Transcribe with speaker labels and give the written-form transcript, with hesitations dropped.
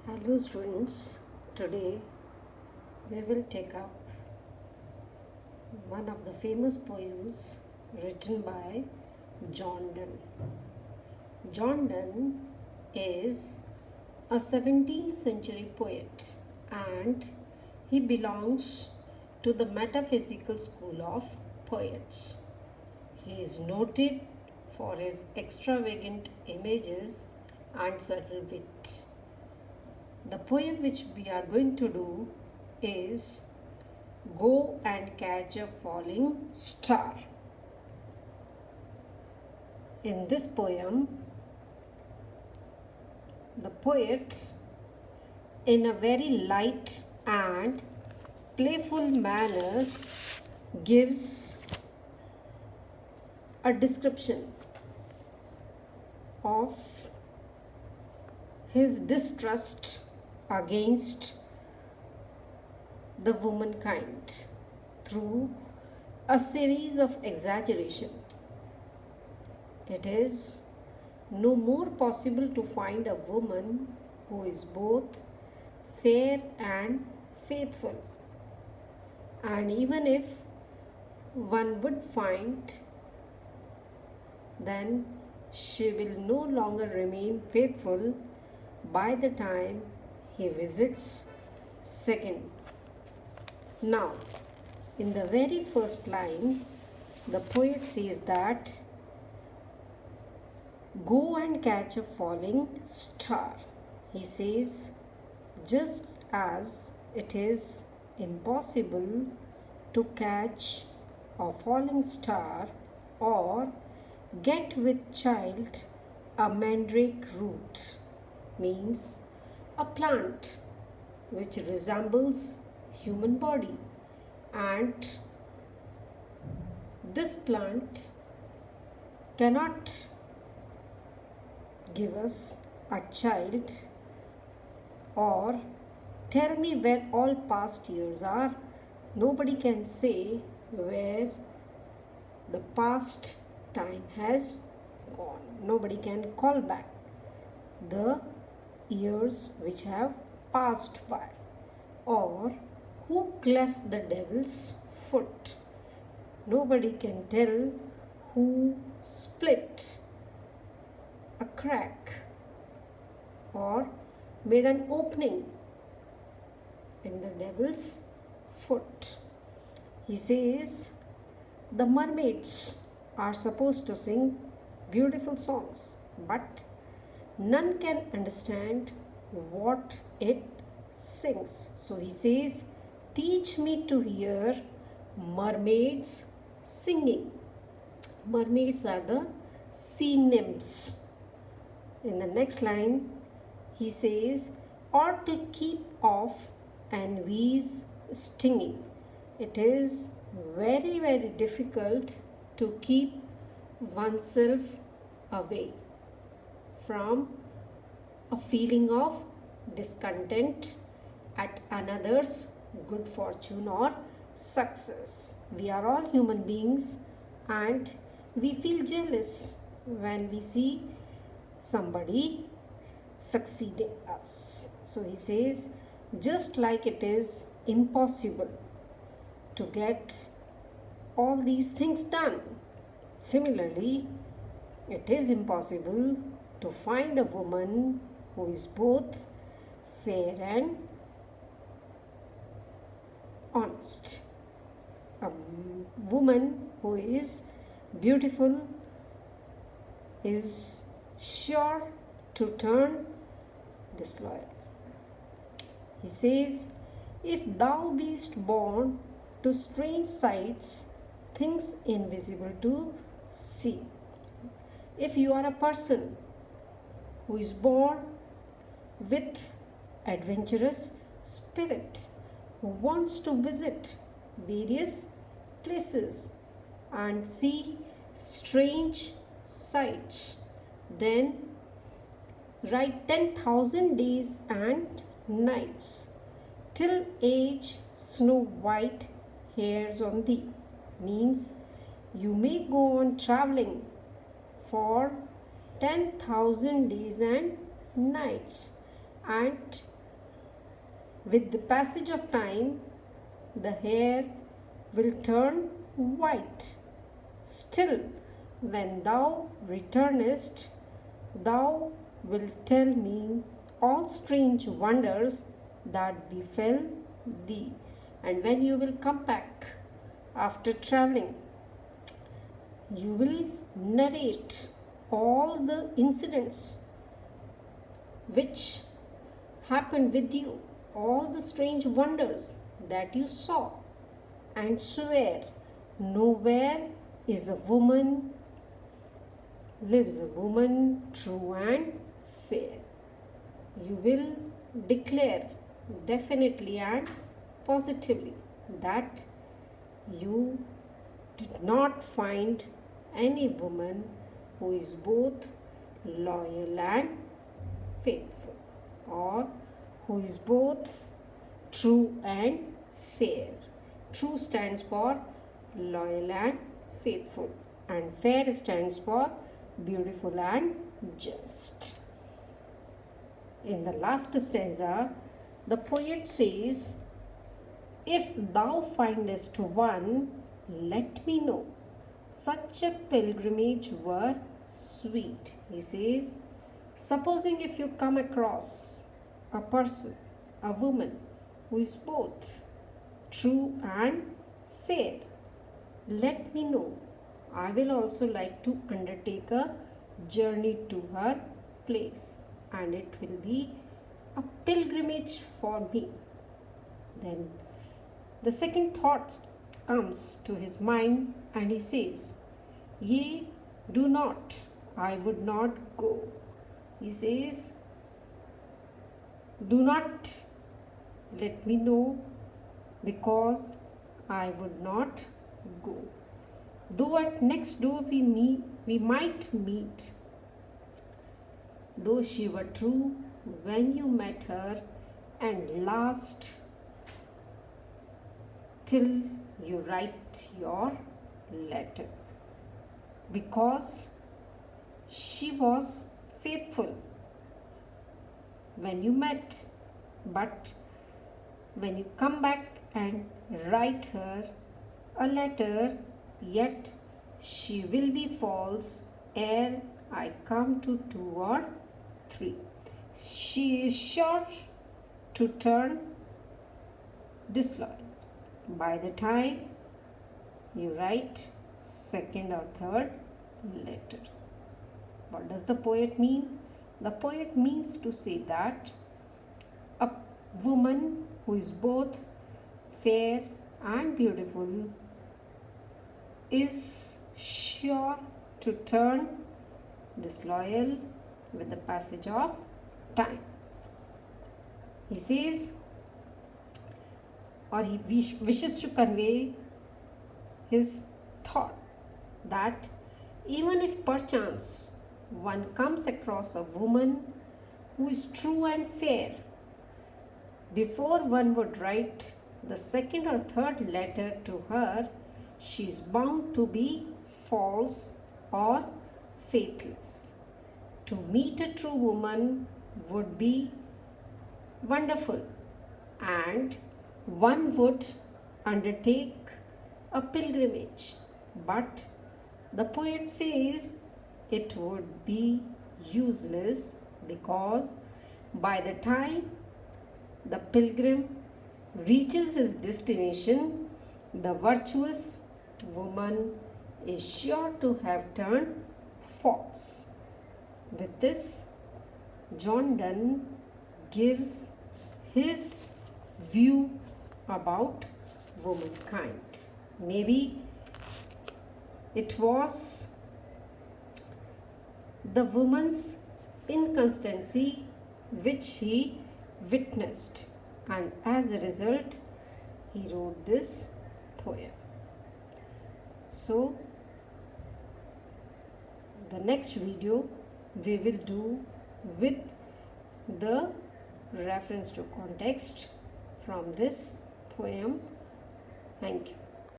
Speaker 1: Hello students, today we will take up one of the famous poems written by John Donne. John Donne is a 17th century poet and he belongs to the metaphysical school of poets. He is noted for his extravagant images and subtle wit. The poem which we are going to do is Go and Catch a Falling Star. In this poem, the poet, in a very light and playful manner, gives a description of his distrust against the womankind through a series of exaggeration. It is no more possible to find a woman who is both fair and faithful. And even if one would find, then she will no longer remain faithful by the time he visits second. Now, in the very first line, the poet says that go and catch a falling star. He says, just as it is impossible to catch a falling star or get with child a mandrake root, means a plant which resembles human body, and this plant cannot give us a child or tell me where all past years are. Nobody can say where the past time has gone. Nobody can call back the years which have passed by, or who cleft the devil's foot. Nobody can tell who split a crack or made an opening in the devil's foot. He says the mermaids are supposed to sing beautiful songs, but none can understand what it sings. So he says, teach me to hear mermaids singing. Mermaids are the sea nymphs. In the next line, he says, or to keep off envy's stinging. It is very, very difficult to keep oneself away from a feeling of discontent at another's good fortune or success. We are all human beings and we feel jealous when we see somebody succeeding us. So he says, just like it is impossible to get all these things done, similarly, it is impossible to find a woman who is both fair and honest. A woman who is beautiful is sure to turn disloyal. He says, if thou beest born to strange sights, things invisible to see. If you are a person who is born with adventurous spirit, who wants to visit various places and see strange sights, then write 10,000 days and nights till age snow white hairs on thee, means you may go on traveling for 10,000 days and nights and With the passage of time, the hair will turn white. Still, when thou returnest, thou wilt tell me all strange wonders that befell thee. And when you will come back after traveling, you will narrate all the incidents which happened with you, all the strange wonders that you saw, and swear nowhere is a woman, lives a woman true and fair. You will declare definitely and positively that you did not find any woman who is both loyal and faithful, or who is both true and fair. True stands for loyal and faithful, and fair stands for beautiful and just. In the last stanza, the poet says, if thou findest one, let me know. Such a pilgrimage were sweet. He says, supposing if you come across a person, a woman, who is both true and fair, let me know. I will also like to undertake a journey to her place, and it will be a pilgrimage for me. Then the second thought comes to his mind, and he says, ye do not, I would not go. He says, do not let me know, because I would not go. Though at next door we might meet, though she were true when you met her, and last till you write your letter, because she was faithful when you met, but when you come back and write her a letter, yet she will be false ere I come to 2 or 3. She is sure to turn disloyal by the time you write second or third letter. What does the poet mean? The poet means to say that a woman who is both fair and beautiful is sure to turn disloyal with the passage of time. He says, or he wishes to convey his thought that even if perchance one comes across a woman who is true and fair, before one would write the second or third letter to her, she is bound to be false or faithless. To meet a true woman would be wonderful, and one would undertake a pilgrimage. But the poet says it would be useless, because by the time the pilgrim reaches his destination, the virtuous woman is sure to have turned false. With this, John Donne gives his view about womankind. Maybe it was the woman's inconstancy which he witnessed, and as a result he wrote this poem. So the next video we will do with the reference to context from this poem. Thank you.